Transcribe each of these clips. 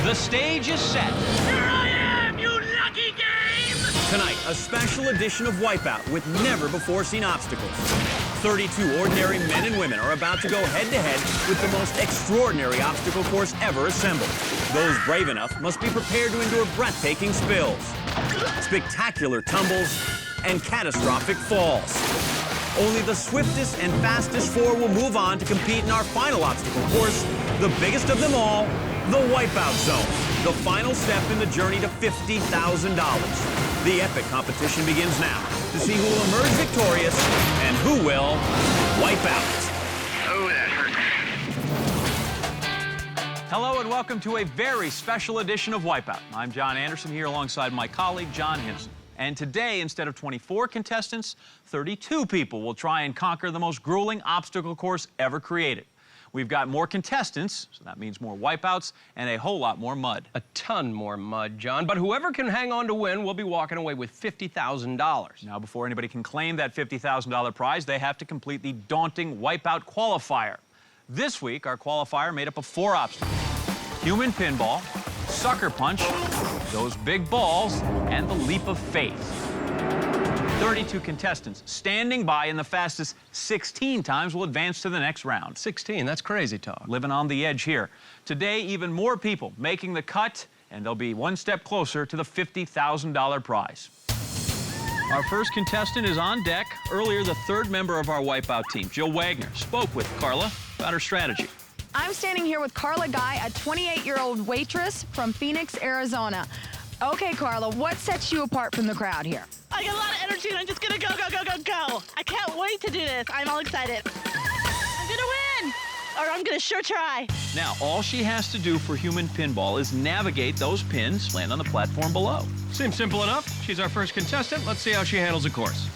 The stage is set. Here I am, you lucky game! Tonight, a special edition of Wipeout with never-before-seen obstacles. 32 ordinary men and women are about to go head-to-head with the most extraordinary obstacle course ever assembled. Those brave enough must be prepared to endure breathtaking spills, spectacular tumbles, and catastrophic falls. Only the swiftest and fastest four will move on to compete in our final obstacle course, the biggest of them all, the Wipeout Zone, the final step in the journey to $50,000. The epic competition begins now to see who will emerge victorious and who will wipe out. Oh, that hurt. Hello and welcome to a very special edition of Wipeout. I'm John Anderson here alongside my colleague John Hinson. And today, instead of 24 contestants, 32 people will try and conquer the most grueling obstacle course ever created. We've got more contestants, so that means more wipeouts, and a whole lot more mud. A ton more mud, John, but whoever can hang on to win will be walking away with $50,000. Now, before anybody can claim that $50,000 prize, they have to complete the daunting Wipeout Qualifier. This week, our qualifier made up of 4 obstacles: human pinball, sucker punch, those big balls, and the leap of faith. 32 contestants standing by in the fastest 16 times will advance to the next round. 16, that's crazy talk. Living on the edge here. Today, even more people making the cut, and they'll be one step closer to the $50,000 prize. Our first contestant is on deck. Earlier, the third member of our Wipeout team, Jill Wagner, spoke with Carla about her strategy. I'm standing here with Carla Guy, a 28-year-old waitress from Phoenix, Arizona. Okay, Carla, what sets you apart from the crowd here? I got a lot of energy and I'm just gonna go, go, go, go, go. I can't wait to do this. I'm all excited. I'm gonna win, or I'm gonna sure try. Now, all she has to do for human pinball is navigate those pins, land on the platform below. Seems simple enough. She's our first contestant. Let's see how she handles the course.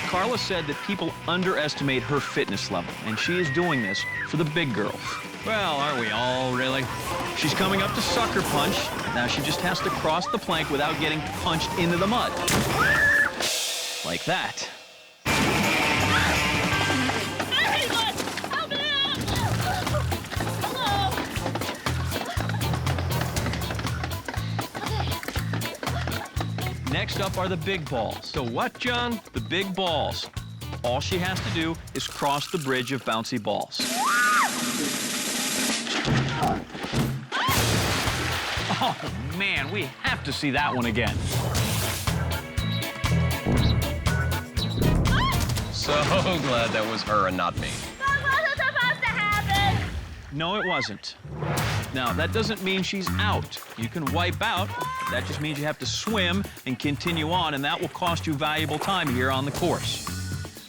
Carla said that people underestimate her fitness level, and she is doing this for the big girls. Well, aren't we all, really? She's coming up to sucker punch. Now she just has to cross the plank without getting punched into the mud. Like that. Everyone, help me out! Hello? Next up are the big balls. The what, John? The big balls. All she has to do is cross the bridge of bouncy balls. Oh, man, we have to see that one again. So glad that was her and not me. That wasn't supposed to happen! No, it wasn't. Now, that doesn't mean she's out. You can wipe out. That just means you have to swim and continue on, and that will cost you valuable time here on the course.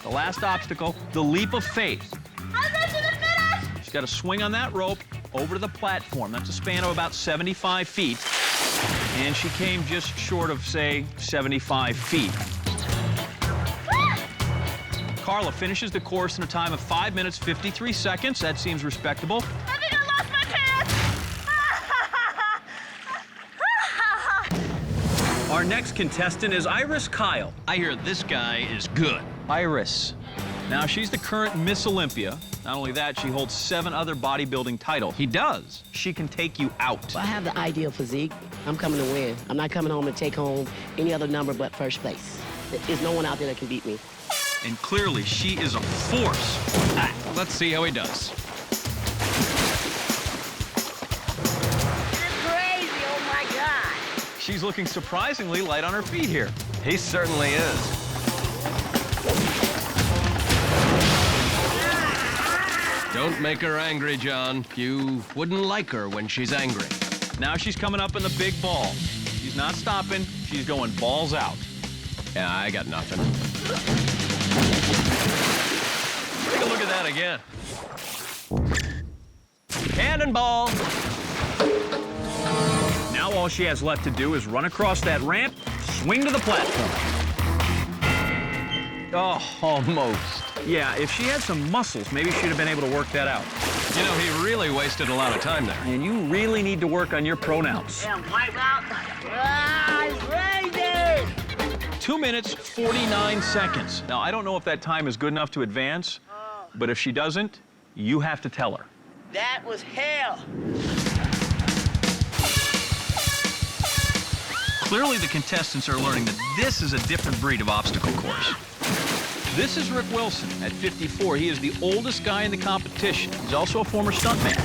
The last obstacle, the leap of faith. I'm going to the finish! She's got to swing on that rope over to the platform. That's a span of about 75 feet. And she came just short of, say, 75 feet. Carla finishes the course in a time of 5 minutes, 53 seconds. That seems respectable. I think I lost my pants! Our next contestant is Iris Kyle. I hear this guy is good. Iris. Now, she's the current Miss Olympia. Not only that, she holds 7 other bodybuilding titles. He does. She can take you out. I have the ideal physique. I'm coming to win. I'm not coming home to take home any other number but first place. There's no one out there that can beat me. And clearly, she is a force. Let's see how he does. It's crazy, oh my God. She's looking surprisingly light on her feet here. He certainly is. Don't make her angry, John. You wouldn't like her when she's angry. Now she's coming up in the big ball. She's not stopping. She's going balls out. Yeah, I got nothing. Take a look at that again. Cannonball! Now all she has left to do is run across that ramp, swing to the platform. Oh, almost. Yeah, if she had some muscles, maybe she'd have been able to work that out. You know, he really wasted a lot of time there. And you really need to work on your pronouns. Yeah, wipe out. Ah, it's crazy! 2 minutes, 49 seconds. Now, I don't know if that time is good enough to advance, but if she doesn't, you have to tell her. That was hell. Clearly, the contestants are learning that this is a different breed of obstacle course. This is Rick Wilson at 54. He is the oldest guy in the competition. He's also a former stuntman.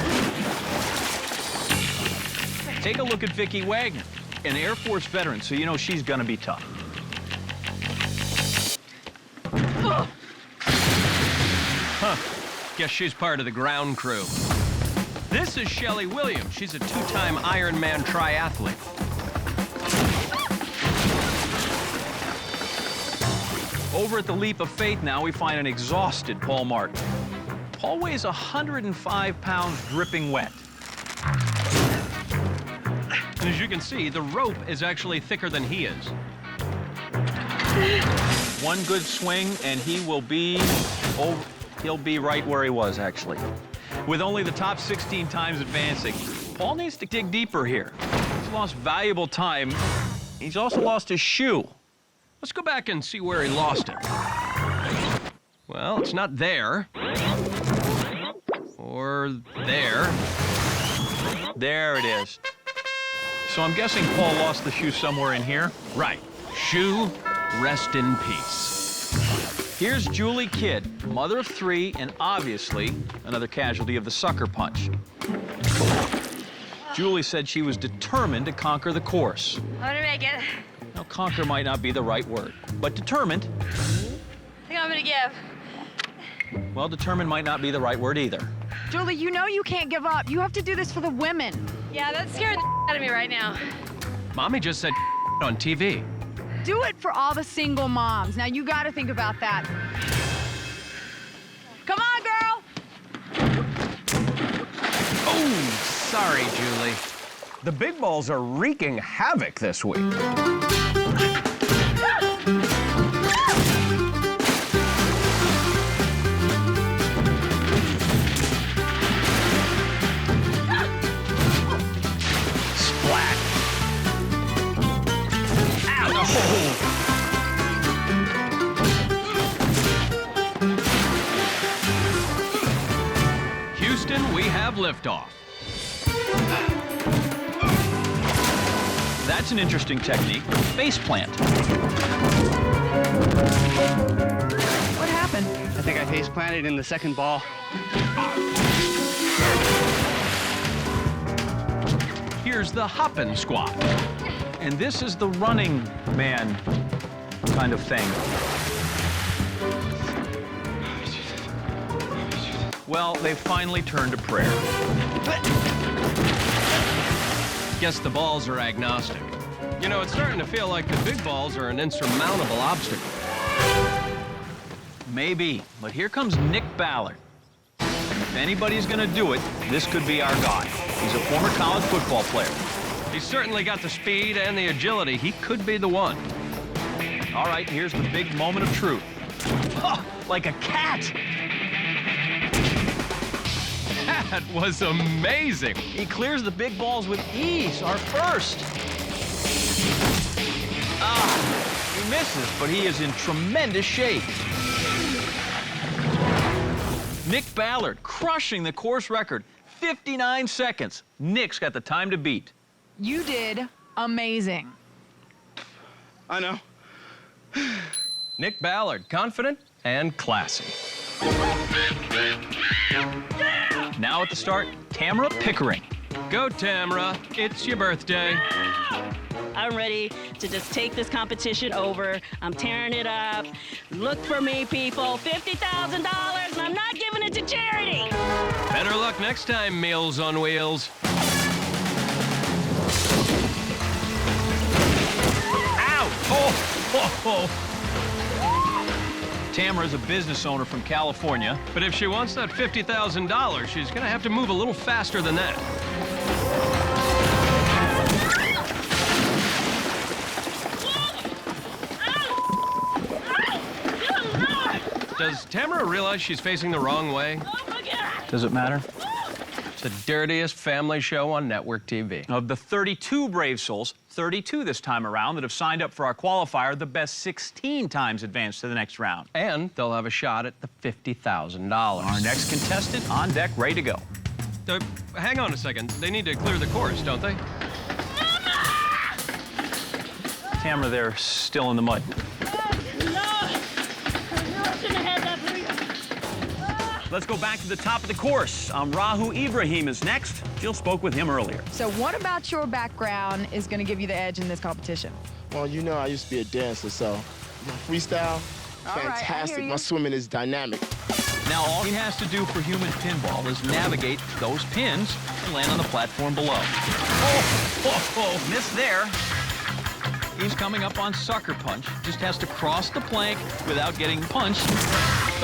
Take a look at Vicki Wagner, an Air Force veteran, so you know she's gonna be tough. Huh. Guess she's part of the ground crew. This is Shelley Williams. She's a two-time Ironman triathlete. Over at the Leap of Faith now, we find an exhausted Paul Martin. Paul weighs 105 pounds dripping wet. And as you can see, the rope is actually thicker than he is. One good swing, and he will be over. He'll be right where he was, actually. With only the top 16 times advancing, Paul needs to dig deeper here. He's lost valuable time. He's also lost his shoe. Let's go back and see where he lost it. Well, it's not there. Or there. There it is. So I'm guessing Paul lost the shoe somewhere in here? Right. Shoe, rest in peace. Here's Julie Kidd, mother of 3, and obviously another casualty of the sucker punch. Julie said she was determined to conquer the course. I'm gonna make it. Now, conquer might not be the right word, but determined. I think I'm gonna give. Well, determined might not be the right word either. Julie, you know you can't give up. You have to do this for the women. Yeah, that's scaring the out of me right now. Mommy just said on TV. Do it for all the single moms. Now, you got to think about that. Come on, girl. Oh, sorry, Julie. The big balls are wreaking havoc this week. Splat. Ow. Oh. Houston, we have liftoff. That's an interesting technique. Face plant. What happened? I think I face planted in the second ball. Here's the hoppin' squat. And this is the running man kind of thing. Well, they finally turned to prayer. Guess the balls are agnostic. You know, it's starting to feel like the big balls are an insurmountable obstacle. Maybe, but here comes Nick Ballard. If anybody's gonna do it, this could be our guy. He's a former college football player. He's certainly got the speed and the agility. He could be the one. All right, here's the big moment of truth. Oh, like a cat. That was amazing. He clears the big balls with ease, our first. He misses, but he is in tremendous shape. Nick Ballard crushing the course record, 59 seconds. Nick's got the time to beat. You did amazing. I know. Nick Ballard, confident and classy. Now at the start, Tamara Pickering. Go, Tamara. It's your birthday. I'm ready to just take this competition over. I'm tearing it up. Look for me, people. $50,000, and I'm not giving it to charity. Better luck next time, Meals on Wheels. Ow! Oh! Tamara's a business owner from California. But if she wants that $50,000, she's gonna have to move a little faster than that. Does Tamara realize she's facing the wrong way? Does it matter? It's the dirtiest family show on network TV. Of the 32 brave souls, 32 this time around that have signed up for our qualifier, the best 16 times advanced to the next round. And they'll have a shot at the $50,000. Our next contestant on deck, ready to go. Hang on a second. They need to clear the course, don't they? Camera there, still in the mud. Let's go back to the top of the course. Rahu Ibrahim is next. Jill spoke with him earlier. So what about your background is going to give you the edge in this competition? Well, you know I used to be a dancer, so my freestyle, fantastic. My swimming is dynamic. Now all he has to do for human pinball is navigate those pins and land on the platform below. Oh, missed there. He's coming up on sucker punch. Just has to cross the plank without getting punched.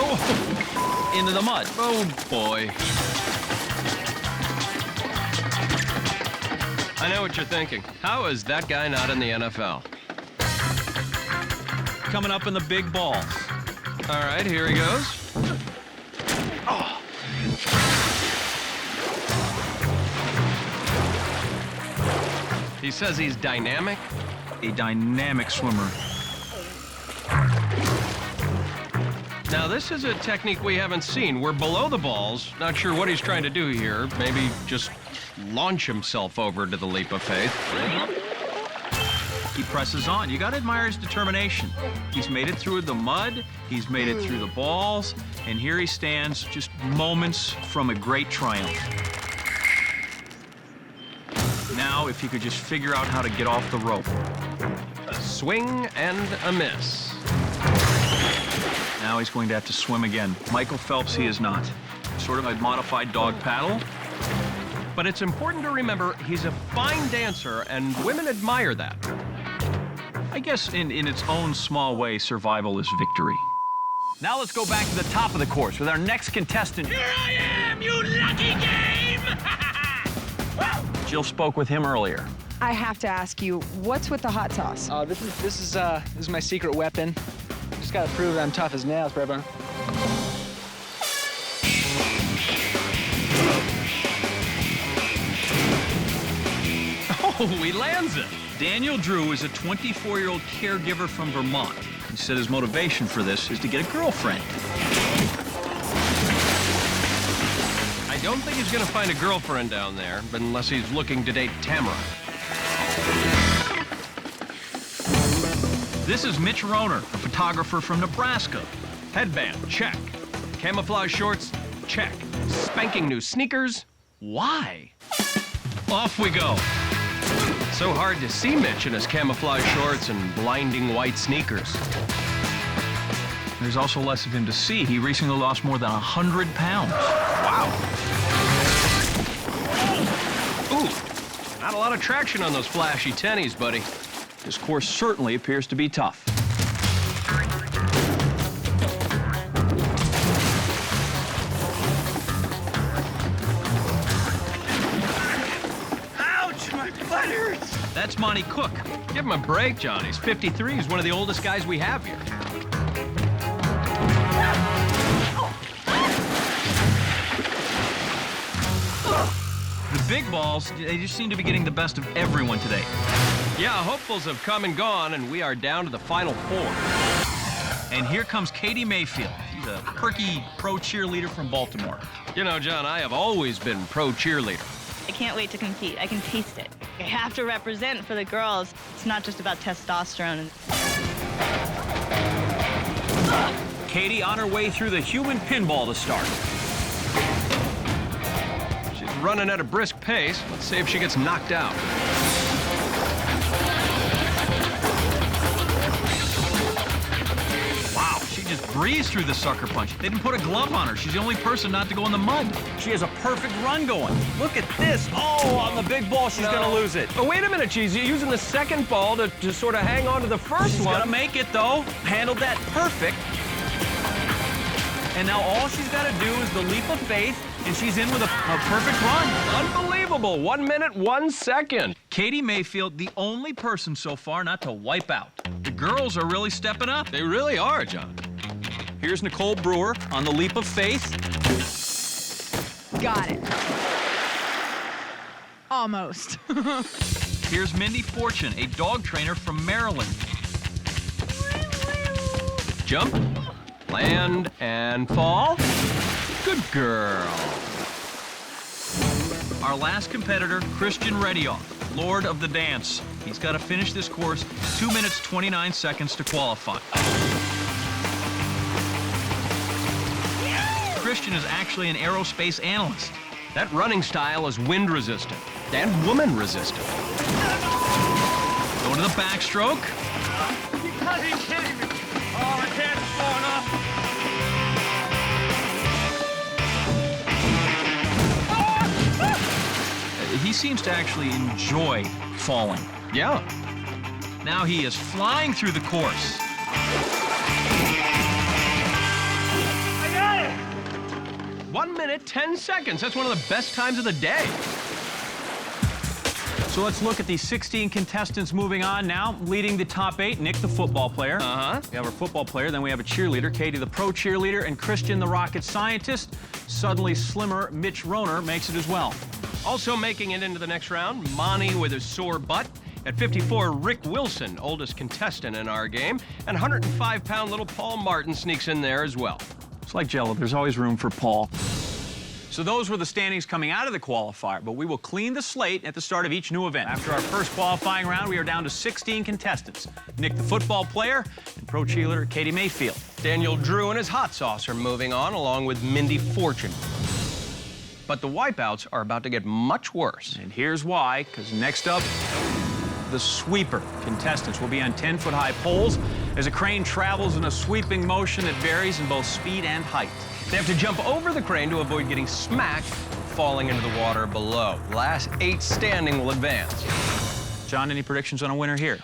Oh, into the mud. Oh, boy. I know what you're thinking. How is that guy not in the NFL? Coming up in the big balls. All right, here he goes. Oh. He says he's dynamic. A dynamic swimmer. Now, this is a technique we haven't seen. We're below the balls. Not sure what he's trying to do here. Maybe just launch himself over to the leap of faith. He presses on. You got to admire his determination. He's made it through the mud. He's made it through the balls. And here he stands, just moments from a great triumph. Now, if he could just figure out how to get off the rope. A swing and a miss. Now he's going to have to swim again. Michael Phelps, he is not. Sort of a modified dog paddle. But it's important to remember he's a fine dancer, and women admire that. I guess in its own small way, survival is victory. Now let's go back to the top of the course with our next contestant. Here I am, you lucky game! Jill spoke with him earlier. I have to ask you, what's with the hot sauce? This is my secret weapon. Just gotta prove that I'm tough as nails, brother. Oh, he lands it. Daniel Drew is a 24-year-old caregiver from Vermont. He said his motivation for this is to get a girlfriend. I don't think he's going to find a girlfriend down there, but unless he's looking to date Tamara. This is Mitch Rohner, a photographer from Nebraska. Headband, check. Camouflage shorts, check. Spanking new sneakers, why? Off we go. So hard to see Mitch in his camouflage shorts and blinding white sneakers. There's also less of him to see. He recently lost more than 100 pounds. Wow. Ooh, not a lot of traction on those flashy tennies, buddy. This course certainly appears to be tough. Ouch, my butt hurts! That's Monty Cook. Give him a break, John. He's 53. He's one of the oldest guys we have here. The big balls, they just seem to be getting the best of everyone today. Yeah, hopefuls have come and gone, and we are down to the final four. And here comes Katie Mayfield. She's a perky pro cheerleader from Baltimore. You know, John, I have always been pro cheerleader. I can't wait to compete. I can taste it. I have to represent for the girls. It's not just about testosterone. Katie on her way through the human pinball to start. She's running at a brisk pace. Let's see if she gets knocked out. Wow, she just breezed through the sucker punch. They didn't put a glove on her. She's the only person not to go in the mud. She has a perfect run going. Look at this. Oh, on the big ball, she's going to lose it. Oh, wait a minute. She's using the second ball to sort of hang on to the first She's one. going to make it, though. Handled that perfect. And now all she's got to do is the leap of faith, and she's in with a perfect run. Unbelievable. 1 minute, 1 second. Katie Mayfield, the only person so far not to wipe out. The girls are really stepping up. They really are, John. Here's Nicole Brewer on the leap of faith. Got it. Almost. Here's Mindy Fortune, a dog trainer from Maryland. Jump, land, and fall. Good girl. Our last competitor, Christian Redioff, Lord of the Dance. He's got to finish this course 2 minutes, 29 seconds to qualify. Christian is actually an aerospace analyst. That running style is wind resistant and woman resistant. Go to the backstroke. You gotta be kidding me. Oh, my hands are falling off. He seems to actually enjoy falling. Yeah. Now he is flying through the course. I got it. 1 minute, 10 seconds. That's one of the best times of the day. So let's look at the 16 contestants moving on now. Leading the top 8, Nick, the football player. Uh-huh. We have our football player, then we have a cheerleader, Katie, the pro cheerleader, and Christian, the rocket scientist. Suddenly slimmer Mitch Rohner makes it as well. Also making it into the next round, Monty with his sore butt. At 54, Rick Wilson, oldest contestant in our game. And 105-pound little Paul Martin sneaks in there as well. It's like Jello, there's always room for Paul. So those were the standings coming out of the qualifier, but we will clean the slate at the start of each new event. After our first qualifying round, we are down to 16 contestants. Nick, the football player, and pro cheerleader Katie Mayfield. Daniel Drew and his hot sauce are moving on, along with Mindy Fortune. But the wipeouts are about to get much worse. And here's why, because next up, the sweeper. Contestants will be on 10-foot-high poles as a crane travels in a sweeping motion that varies in both speed and height. They have to jump over the crane to avoid getting smacked, falling into the water below. Last 8 standing will advance. John, any predictions on a winner here?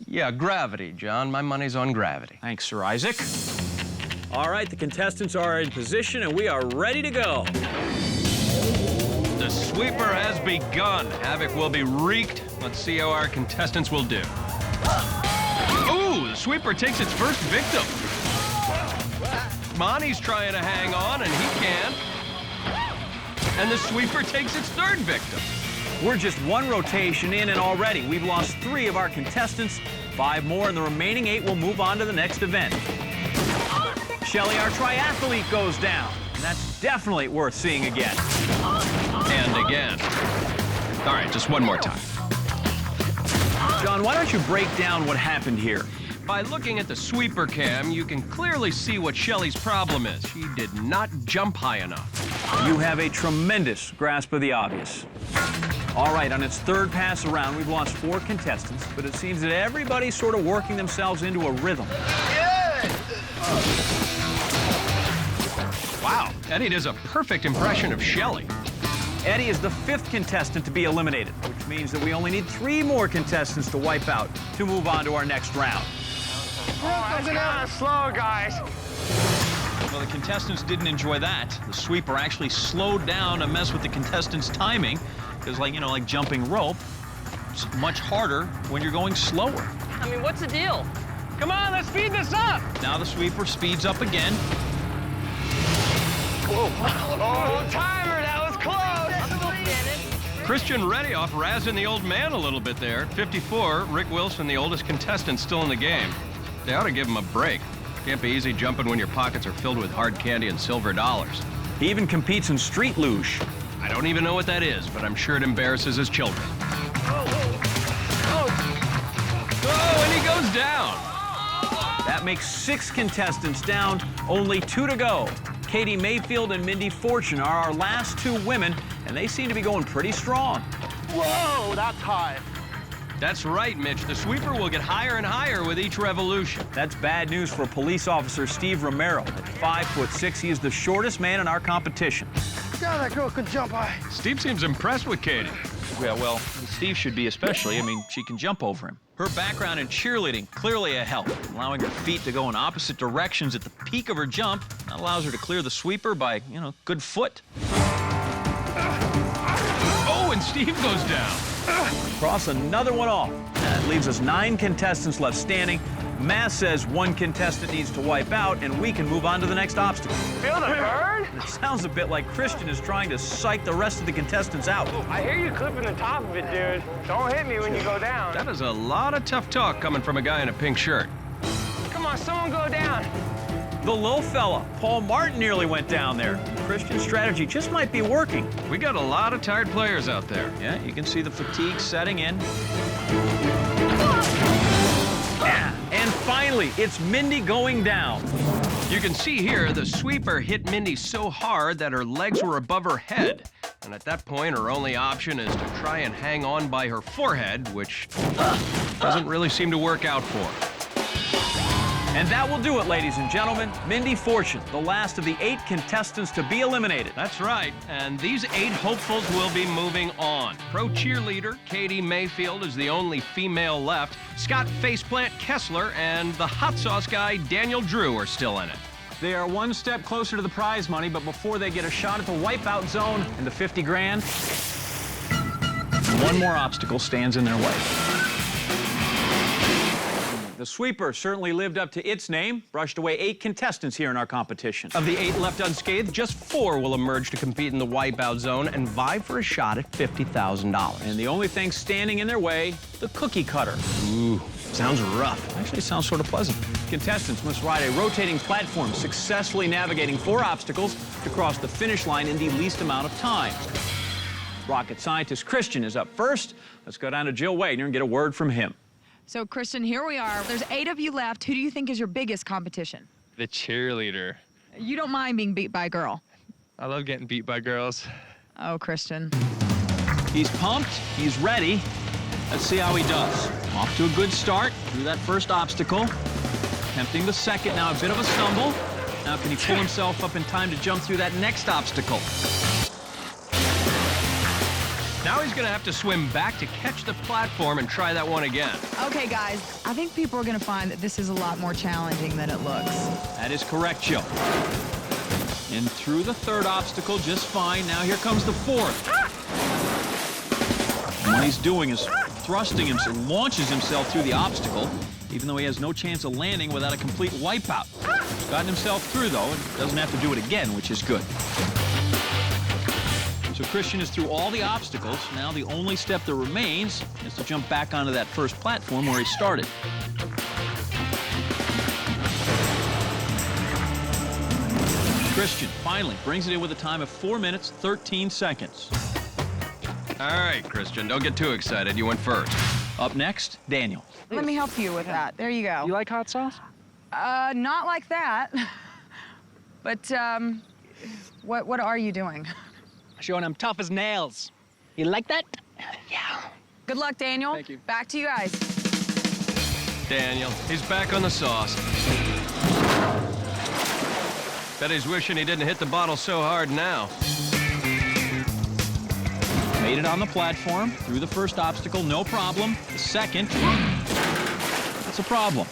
Yeah, gravity, John. My money's on gravity. Thanks, Sir Isaac. All right, the contestants are in position, and we are ready to go. The sweeper has begun. Havoc will be wreaked. Let's see how our contestants will do. Ooh, the sweeper takes its first victim. Monty's trying to hang on, and he can't. And the sweeper takes its third victim. We're just one rotation in, and already we've lost 3 of our contestants. 5 more, and the remaining 8 will move on to the next event. Shelly, our triathlete, goes down. And that's definitely worth seeing again. And again. All right, just one more time. John, why don't you break down what happened here? By looking at the sweeper cam, you can clearly see what Shelly's problem is. She did not jump high enough. You have a tremendous grasp of the obvious. All right, on its third pass around, we've lost 4 contestants, but it seems that everybody's sort of working themselves into a rhythm. Wow, Eddie does a perfect impression of Shelly. Eddie is the 5th contestant to be eliminated, which means that we only need 3 more contestants to wipe out to move on to our next round. Slow, guys. Well, the contestants didn't enjoy that. The sweeper actually slowed down to mess with the contestants' timing, because, like jumping rope, it's much harder when you're going slower. I mean, what's the deal? Come on, let's speed this up. Now the sweeper speeds up again. Whoa. Oh, timer, that was close. Christian Redioff razzing the old man a little bit there. 54, Rick Wilson, the oldest contestant still in the game. They ought to give him a break. Can't be easy jumping when your pockets are filled with hard candy and silver dollars. He even competes in street luge. I don't even know what that is, but I'm sure it embarrasses his children. Oh, and he goes down. That makes 6 contestants down, only 2 to go. Katie Mayfield and Mindy Fortune are our last 2 women, and they seem to be going pretty strong. Whoa, that's high. That's right, Mitch. The sweeper will get higher and higher with each revolution. That's bad news for police officer Steve Romero. At 5'6", he is the shortest man in our competition. God, that girl could jump high. Steve seems impressed with Katie. Yeah, well, Steve should be especially. I mean, she can jump over him. Her background in cheerleading, clearly a help. Allowing her feet to go in opposite directions at the peak of her jump, that allows her to clear the sweeper by, good foot. Oh, and Steve goes down. Cross another one off. That leaves us 9 contestants left standing. Math says one contestant needs to wipe out, and we can move on to the next obstacle. Feel the burn? It sounds a bit like Christian is trying to psych the rest of the contestants out. I hear you clipping the top of it, dude. Don't hit me when you go down. That is a lot of tough talk coming from a guy in a pink shirt. Come on, someone go down. The little fella, Paul Martin, nearly went down there. Christian's strategy just might be working. We got a lot of tired players out there. Yeah, you can see the fatigue setting in. Yeah, and finally, it's Mindy going down. You can see here the sweeper hit Mindy so hard that her legs were above her head. And at that point, her only option is to try and hang on by her forehead, which doesn't really seem to work out for her. And that will do it, ladies and gentlemen. Mindy Fortune, the last of the 8 contestants to be eliminated. That's right, and these 8 hopefuls will be moving on. Pro cheerleader Katie Mayfield is the only female left. Scott Faceplant Kessler and the hot sauce guy Daniel Drew are still in it. They are one step closer to the prize money, but before they get a shot at the wipeout zone and the 50 grand, one more obstacle stands in their way. The sweeper certainly lived up to its name, brushed away 8 contestants here in our competition. Of the 8 left unscathed, just 4 will emerge to compete in the wipeout zone and vie for a shot at $50,000. And the only thing standing in their way, the cookie cutter. Ooh, sounds rough. Actually, it sounds sort of pleasant. Contestants must ride a rotating platform, successfully navigating 4 obstacles to cross the finish line in the least amount of time. Rocket scientist Christian is up first. Let's go down to Jill Wagner and get a word from him. So, Christian, here we are. There's 8 of you left. Who do you think is your biggest competition? The cheerleader. You don't mind being beat by a girl. I love getting beat by girls. Oh, Christian. He's pumped, he's ready. Let's see how he does. Off to a good start through that first obstacle. Attempting the second, now a bit of a stumble. Now can he pull himself up in time to jump through that next obstacle? Now he's gonna have to swim back to catch the platform and try that one again. Okay, guys, I think people are going to find that this is a lot more challenging than it looks. That is correct, Jill. And through the third obstacle just fine. Now here comes the fourth. And what he's doing is thrusting himself, launches himself through the obstacle, even though he has no chance of landing without a complete wipeout. He's gotten himself through, though, and doesn't have to do it again, which is good. So Christian is through all the obstacles. Now the only step that remains is to jump back onto that first platform where he started. Christian finally brings it in with a time of 4 minutes, 13 seconds. All right, Christian, don't get too excited. You went first. Up next, Daniel. Let me help you with that. There you go. You like hot sauce? Not like that. But, what are you doing? Showing I'm tough as nails. You like that? Yeah. Good luck, Daniel. Thank you. Back to you guys. Daniel, he's back on the sauce. Bet he's wishing he didn't hit the bottle so hard now. Made it on the platform, through the first obstacle, no problem. The second, that's a problem.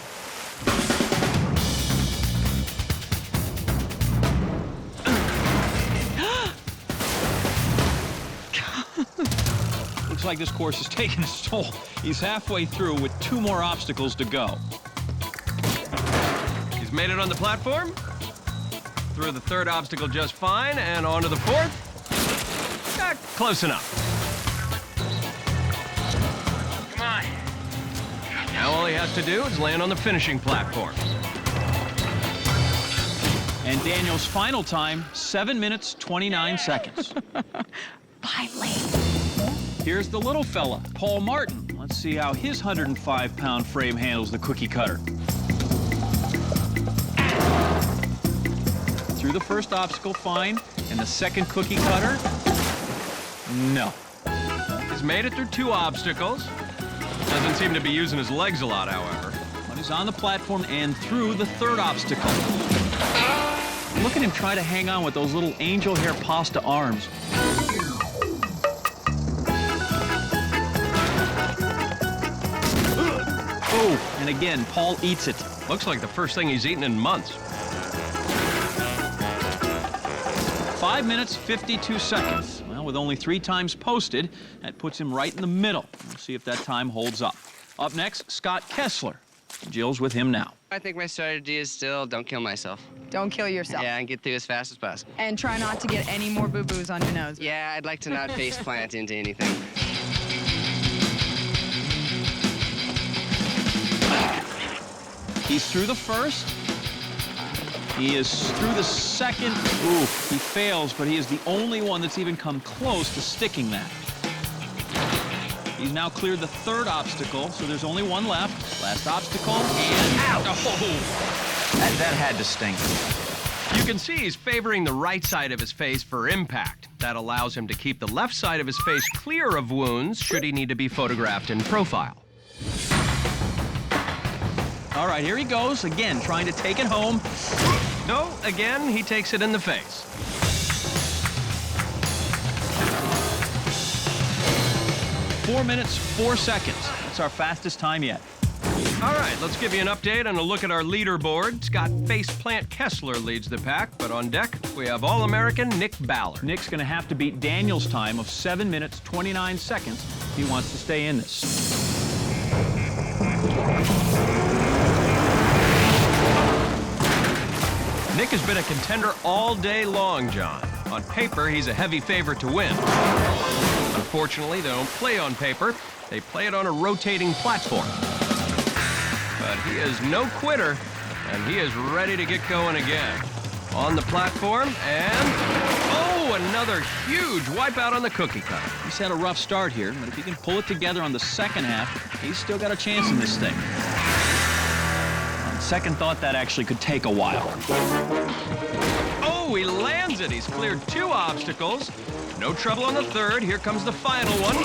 Looks like this course is taking its toll. He's halfway through with 2 more obstacles to go. He's made it on the platform. Through the third obstacle just fine, and on to the fourth. Close enough. Come on. Now all he has to do is land on the finishing platform. And Daniel's final time, 7 minutes, 29 seconds. Finally. Here's the little fella, Paul Martin. Let's see how his 105-pound frame handles the cookie cutter. Through the first obstacle, fine. And the second cookie cutter, no. He's made it through 2 obstacles. Doesn't seem to be using his legs a lot, however. But he's on the platform and through the third obstacle. Look at him try to hang on with those little angel hair pasta arms. Oh, and again, Paul eats it. Looks like the first thing he's eaten in months. 5 minutes, 52 seconds. Well, with only 3 times posted, that puts him right in the middle. We'll see if that time holds up. Up next, Scott Kessler. Jill's with him now. I think my strategy is still don't kill myself. Don't kill yourself. Yeah, and get through as fast as possible. And try not to get any more boo-boos on your nose. Yeah, I'd like to not face plant into anything. He's through the first. He is through the second. Ooh, he fails, but he is the only one that's even come close to sticking that. He's now cleared the third obstacle, so there's only one left. Last obstacle, and out. Oh, that had to sting. You can see he's favoring the right side of his face for impact. That allows him to keep the left side of his face clear of wounds should he need to be photographed in profile. All right, here he goes, again, trying to take it home. No, again, he takes it in the face. Four minutes, 4 seconds. That's our fastest time yet. All right, let's give you an update and a look at our leaderboard. Scott Faceplant Kessler leads the pack, but on deck, we have All-American Nick Ballard. Nick's going to have to beat Daniel's time of 7 minutes, 29 seconds if he wants to stay in this. Nick has been a contender all day long, John. On paper, he's a heavy favorite to win. Unfortunately, they don't play on paper. They play it on a rotating platform. But he is no quitter, and he is ready to get going again. On the platform, and oh, another huge wipeout on the cookie cutter. He's had a rough start here, but if he can pull it together on the second half, he's still got a chance in this thing. On second thought, that actually could take a while. Oh, he lands it. He's cleared 2 obstacles. No trouble on the third. Here comes the final one.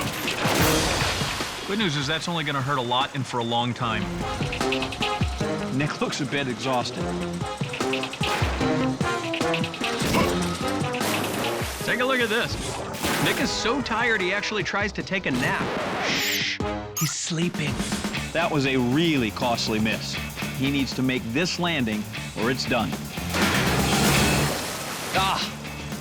Good news is that's only going to hurt a lot and for a long time. Nick looks a bit exhausted. Take a look at this. Nick is so tired he actually tries to take a nap. Shh, he's sleeping. That was a really costly miss. He needs to make this landing or it's done.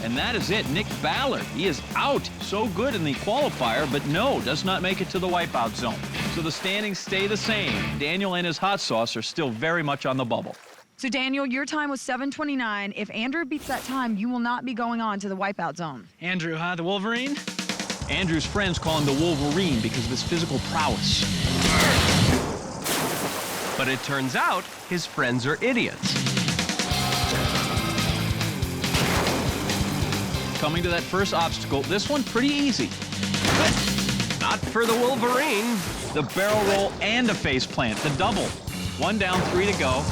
And that is it. Nick Ballard, he is out. So good in the qualifier, but no, does not make it to the wipeout zone. So the standings stay the same. Daniel and his hot sauce are still very much on the bubble. So, Daniel, your time was 7:29. If Andrew beats that time, you will not be going on to the wipeout zone. Andrew, huh? The Wolverine? Andrew's friends call him the Wolverine because of his physical prowess. But it turns out his friends are idiots. Coming to that first obstacle, this one pretty easy. But not for the Wolverine. The barrel roll and a face plant, the double. 1 down, 3 to go.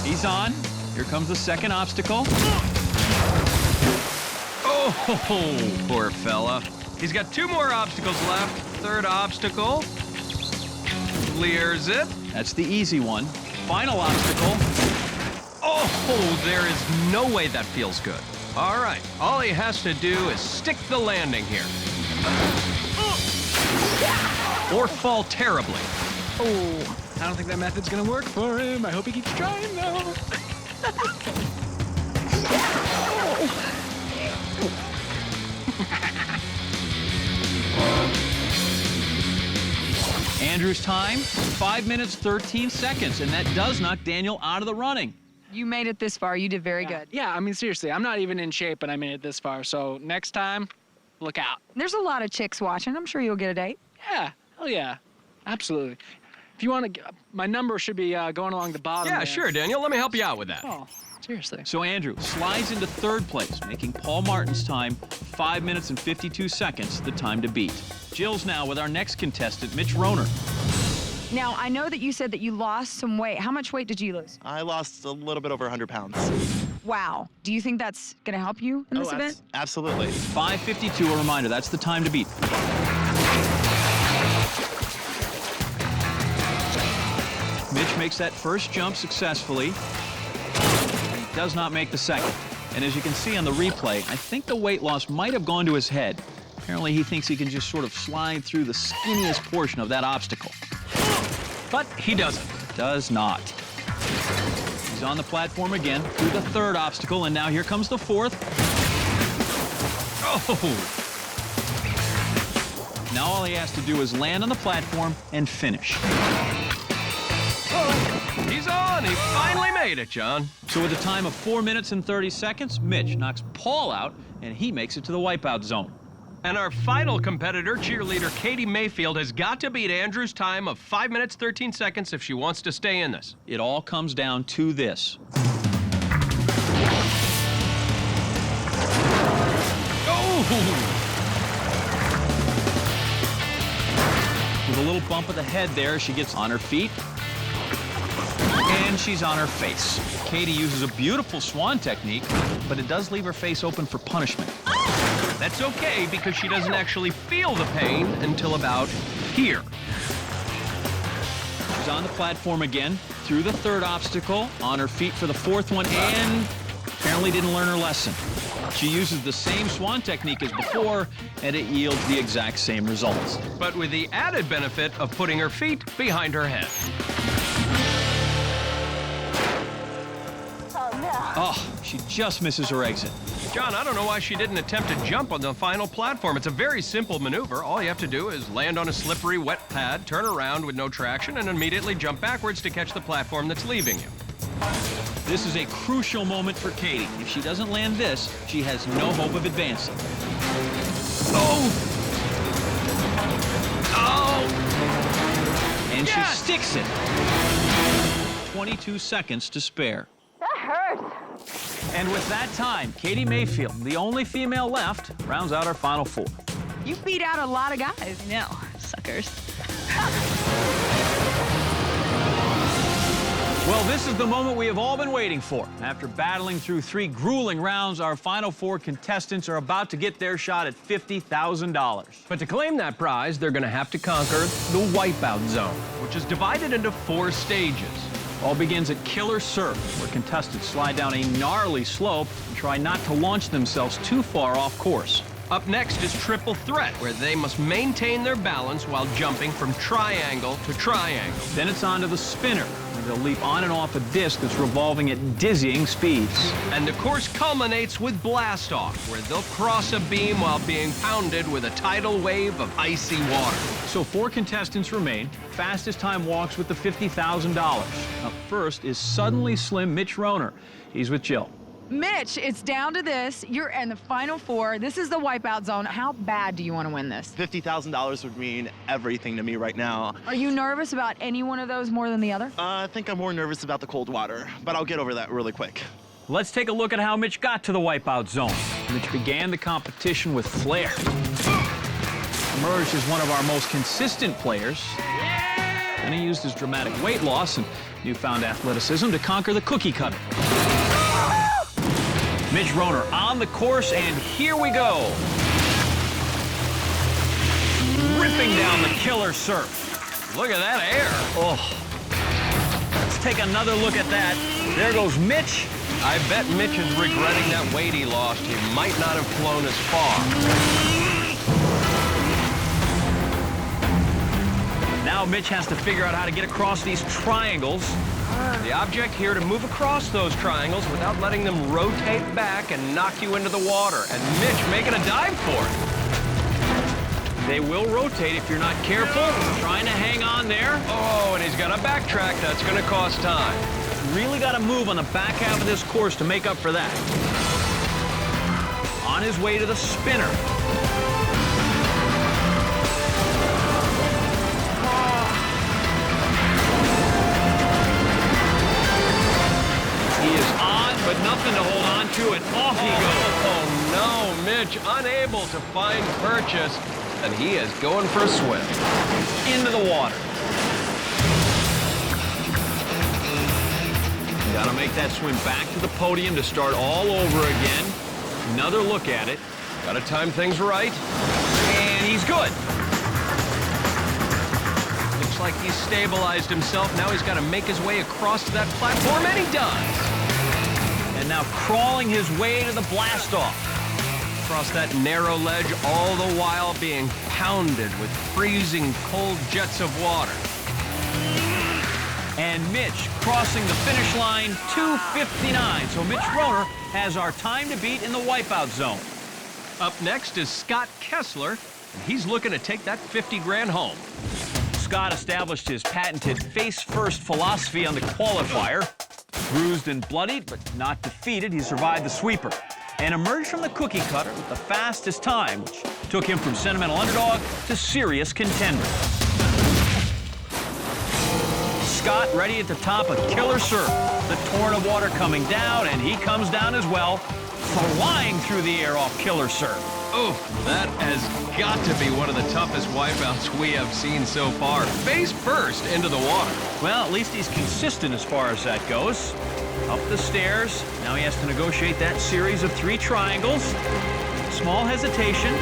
He's on. Here comes the second obstacle. Oh, poor fella. He's got 2 more obstacles left. Third obstacle. Clears it. That's the easy one. Final obstacle. Oh, there is no way that feels good. All right, all he has to do is stick the landing here. Or fall terribly. Oh, I don't think that method's gonna work for him. I hope he keeps trying, though. Andrew's time, 5 minutes, 13 seconds, and that does knock Daniel out of the running. You made it this far. You did very good. Yeah, I mean, seriously, I'm not even in shape, and I made it this far. So next time, look out. There's a lot of chicks watching. I'm sure you'll get a date. Yeah, hell yeah. Absolutely. If you want to, my number should be going along the bottom. Yeah, there. sure, Daniel. Let me help you out with that. Oh, seriously. So Andrew slides into third place, making Paul Martin's time 5 minutes and 52 seconds, the time to beat. Jill's now with our next contestant, Mitch Rohner. Now, I know that you said that you lost some weight. How much weight did you lose? I lost a little bit over 100 pounds. Wow. Do you think that's going to help you in this event? Absolutely. 5:52, a reminder, that's the time to beat. Mitch makes that first jump successfully. He does not make the second. And as you can see on the replay, I think the weight loss might have gone to his head. Apparently he thinks he can just sort of slide through the skinniest portion of that obstacle. But he doesn't. Does not. He's on the platform again through the third obstacle, and now here comes the fourth. Oh! Now all he has to do is land on the platform and finish. He's on. He finally made it, John. So with a time of 4 minutes and 30 seconds, Mitch knocks Paul out, and he makes it to the wipeout zone. And our final competitor, cheerleader Katie Mayfield, has got to beat Andrew's time of 5 minutes, 13 seconds if she wants to stay in this. It all comes down to this. With a little bump of the head there, she gets on her feet. And she's on her face. Katie uses a beautiful swan technique, but it does leave her face open for punishment. That's okay, because she doesn't actually feel the pain until about here. She's on the platform again, through the third obstacle, on her feet for the fourth one, and apparently didn't learn her lesson. She uses the same swan technique as before, and it yields the exact same results. But with the added benefit of putting her feet behind her head. Oh, she just misses her exit. John, I don't know why she didn't attempt to jump on the final platform. It's a very simple maneuver. All you have to do is land on a slippery, wet pad, turn around with no traction, and immediately jump backwards to catch the platform that's leaving you. This is a crucial moment for Katie. If she doesn't land this, she has no hope of advancing. Oh! Oh! And yes! She sticks it. 22 seconds to spare. That hurts. And with that time, Katie Mayfield, the only female left, rounds out our final four. You beat out a lot of guys. No, suckers. Well, this is the moment we have all been waiting for. After battling through 3 grueling rounds, our final 4 contestants are about to get their shot at $50,000. But to claim that prize, they're going to have to conquer the Wipeout Zone, which is divided into 4 stages. All begins at Killer Surf, where contestants slide down a gnarly slope and try not to launch themselves too far off course. Up next is Triple Threat, where they must maintain their balance while jumping from triangle to triangle. Then it's on to the Spinner, where they'll leap on and off a disc that's revolving at dizzying speeds. And the course culminates with Blast Off, where they'll cross a beam while being pounded with a tidal wave of icy water. So 4 contestants remain. Fastest time walks with the $50,000. Up first is suddenly slim Mitch Rohner. He's with Jill. Mitch, it's down to this. You're in the final 4. This is the Wipeout Zone. How bad do you want to win this? $50,000 would mean everything to me right now. Are you nervous about any one of those more than the other? I think I'm more nervous about the cold water, but I'll get over that really quick. Let's take a look at how Mitch got to the Wipeout Zone. Mitch began the competition with flair. Emerged as one of our most consistent players. And he used his dramatic weight loss and newfound athleticism to conquer the cookie cutter. Mitch Rohner on the course, and here we go. Ripping down the Killer Surf. Look at that air. Oh. Let's take another look at that. There goes Mitch. I bet Mitch is regretting that weight he lost. He might not have flown as far. Now Mitch has to figure out how to get across these triangles. The object here to move across those triangles without letting them rotate back and knock you into the water. And Mitch making a dive for it. They will rotate if you're not careful. Trying to hang on there. Oh, and he's got to backtrack. That's going to cost time. Really got to move on the back half of this course to make up for that. On his way to the Spinner. But nothing to hold on to, and off he goes. Oh, no, Mitch, unable to find purchase, and he is going for a swim. Into the water. Got to make that swim back to the podium to start all over again. Another look at it. Got to time things right. And he's good. Looks like he's stabilized himself. Now he's got to make his way across to that platform, and he does. And now crawling his way to the blast-off. Across that narrow ledge, all the while being pounded with freezing cold jets of water. And Mitch crossing the finish line, 2:59. So Mitch Rohner has our time to beat in the Wipeout Zone. Up next is Scott Kessler, and he's looking to take that 50 grand home. Scott established his patented face-first philosophy on the qualifier. Bruised and bloodied, but not defeated, he survived the sweeper and emerged from the cookie cutter with the fastest time, which took him from sentimental underdog to serious contender. Scott ready at the top, a killer serve. The torrent of water coming down, and he comes down as well, flying through the air off killer serve. Oh, that has got to be one of the toughest wipeouts we have seen so far. Face first into the water. Well, at least he's consistent as far as that goes. Up the stairs. Now he has to negotiate that series of 3 triangles. Small hesitation.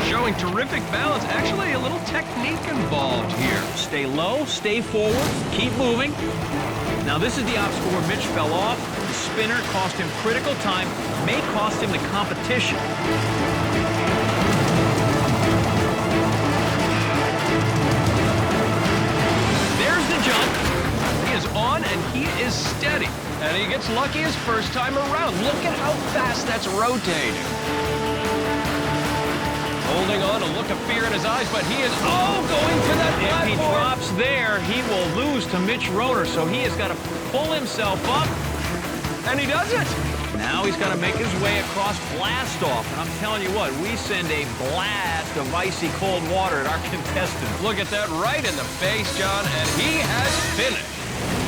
Showing terrific balance. Actually, a little technique involved here. Stay low, stay forward, keep moving. Now this is the obstacle where Mitch fell off. The spinner cost him critical time, may cost him the competition. There's the jump. He is on and he is steady. And he gets lucky his first time around. Look at how fast that's rotating. Holding on, a look of fear in his eyes, but he is, going for that platform. If he drops there, he will lose to Mitch Roeder, so he has got to pull himself up. And he does it. Now he's got to make his way across blast off. And I'm telling you what, we send a blast of icy cold water at our contestants. Look at that right in the face, John, and he has finished.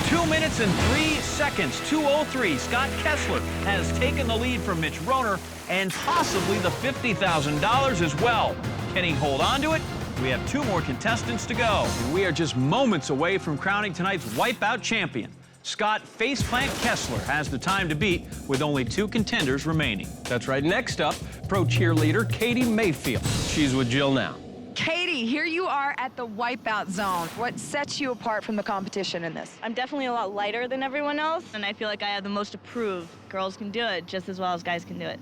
2 minutes and 3 seconds, 2:03. Scott Kessler has taken the lead from Mitch Roeder and possibly the $50,000 as well. Can he hold on to it? We have 2 more contestants to go. And we are just moments away from crowning tonight's Wipeout Champion. Scott Faceplant Kessler has the time to beat with only 2 contenders remaining. That's right. Next up, pro cheerleader Katie Mayfield. She's with Jill now. Katie, here you are at the Wipeout zone. What sets you apart from the competition in this? I'm definitely a lot lighter than everyone else, and I feel like I have the most to prove. Girls can do it just as well as guys can do it.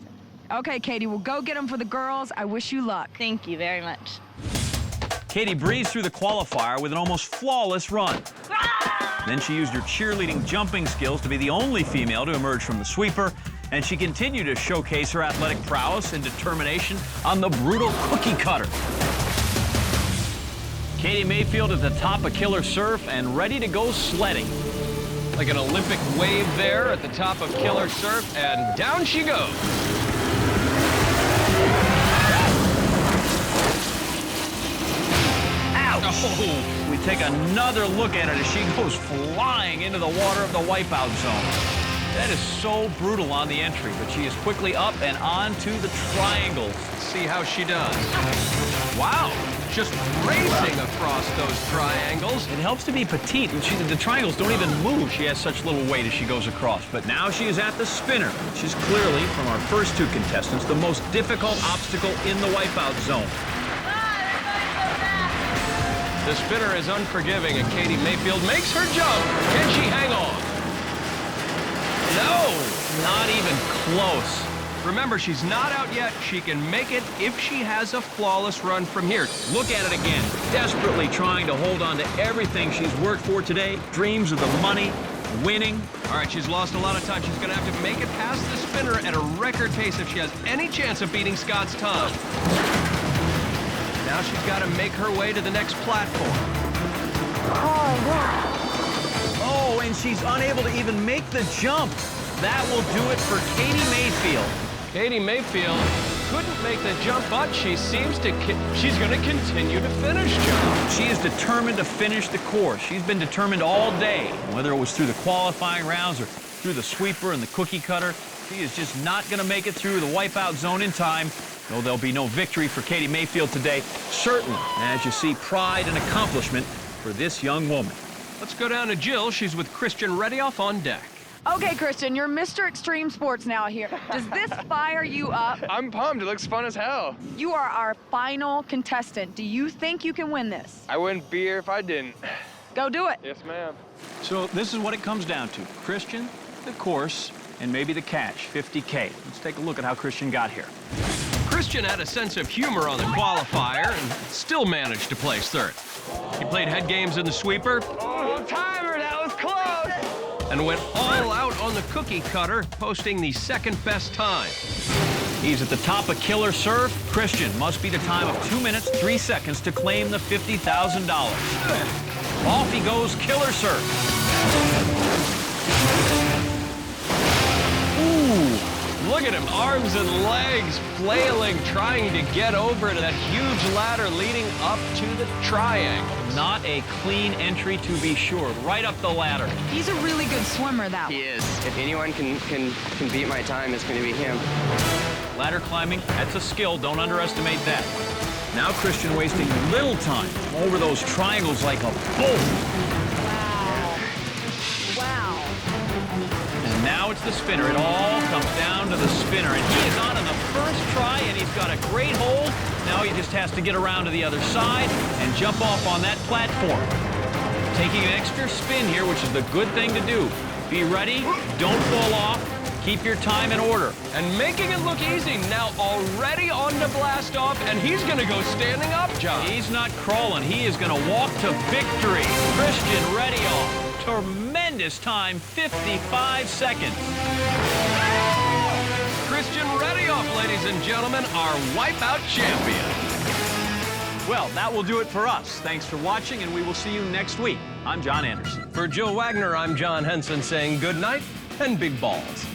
Okay, Katie, we'll go get them for the girls. I wish you luck. Thank you very much. Katie breezed through the qualifier with an almost flawless run. Then she used her cheerleading jumping skills to be the only female to emerge from the sweeper, and she continued to showcase her athletic prowess and determination on the brutal cookie cutter. Katie Mayfield at the top of killer surf and ready to go sledding. Like an Olympic wave there at the top of killer surf, and down she goes. Ouch! Oh. We take another look at it as she goes flying into the water of the Wipeout zone. That is so brutal on the entry, but she is quickly up and onto the triangles. Let's see how she does. Wow! Just racing across those triangles. It helps to be petite, and the triangles don't even move. She has such little weight as she goes across. But now she is at the spinner, which is clearly, from our first 2 contestants, the most difficult obstacle in the Wipeout zone. The spinner is unforgiving, and Katie Mayfield makes her jump. Can she hang on? No, not even close. Remember, she's not out yet. She can make it if she has a flawless run from here. Look at it again. Desperately trying to hold on to everything she's worked for today. Dreams of the money, winning. All right, she's lost a lot of time. She's going to have to make it past the spinner at a record pace if she has any chance of beating Scott's time. Now she's got to make her way to the next platform. Oh, and she's unable to even make the jump. That will do it for Katie Mayfield. Katie Mayfield couldn't make the jump, but she's going to continue to finish, John. She is determined to finish the course. She's been determined all day, whether it was through the qualifying rounds or through the sweeper and the cookie cutter. She is just not going to make it through the Wipeout zone in time. Though there'll be no victory for Katie Mayfield today, certainly, as you see, pride and accomplishment for this young woman. Let's go down to Jill. She's with Christian Redioff on deck. Okay, Christian, you're Mr. Extreme Sports now here. Does this fire you up? I'm pumped. It looks fun as hell. You are our final contestant. Do you think you can win this? I wouldn't be here if I didn't. Go do it. Yes, ma'am. So this is what it comes down to. Christian, the course, and maybe the catch, $50K. Let's take a look at how Christian got here. Christian had a sense of humor on the qualifier and still managed to place 3rd. He played head games in the sweeper. Oh, timer, that was close. And went all out on the cookie cutter, posting the 2nd best time. He's at the top of killer serve. Christian must beat a time of 2 minutes, 3 seconds to claim the $50,000. Off he goes, killer serve. Ooh, look at him, arms and legs flailing, trying to get over to that huge ladder leading up to the triangle. Not a clean entry to be sure, right up the ladder. He's a really good swimmer, that He is. If anyone can beat my time, it's going to be him. Ladder climbing, that's a skill, don't underestimate that. Now Christian wasting little time over those triangles like a bull. Wow. Wow. And now it's the spinner. It all comes down to the spinner. And he is on in the first try, and he's got a great hold. Now he just has to get around to the other side and jump off on that platform. Taking an extra spin here, which is the good thing to do. Be ready, don't fall off, keep your time in order. And making it look easy, now already on the blast off, and he's going to go standing up, John. He's not crawling, he is going to walk to victory. Christian ready off. Tremendous time, 55 seconds. Christian Redioff, ladies and gentlemen, our Wipeout Champion. Well, that will do it for us. Thanks for watching, and we will see you next week. I'm John Anderson. For Joe Wagner, I'm John Henson saying good night and big balls.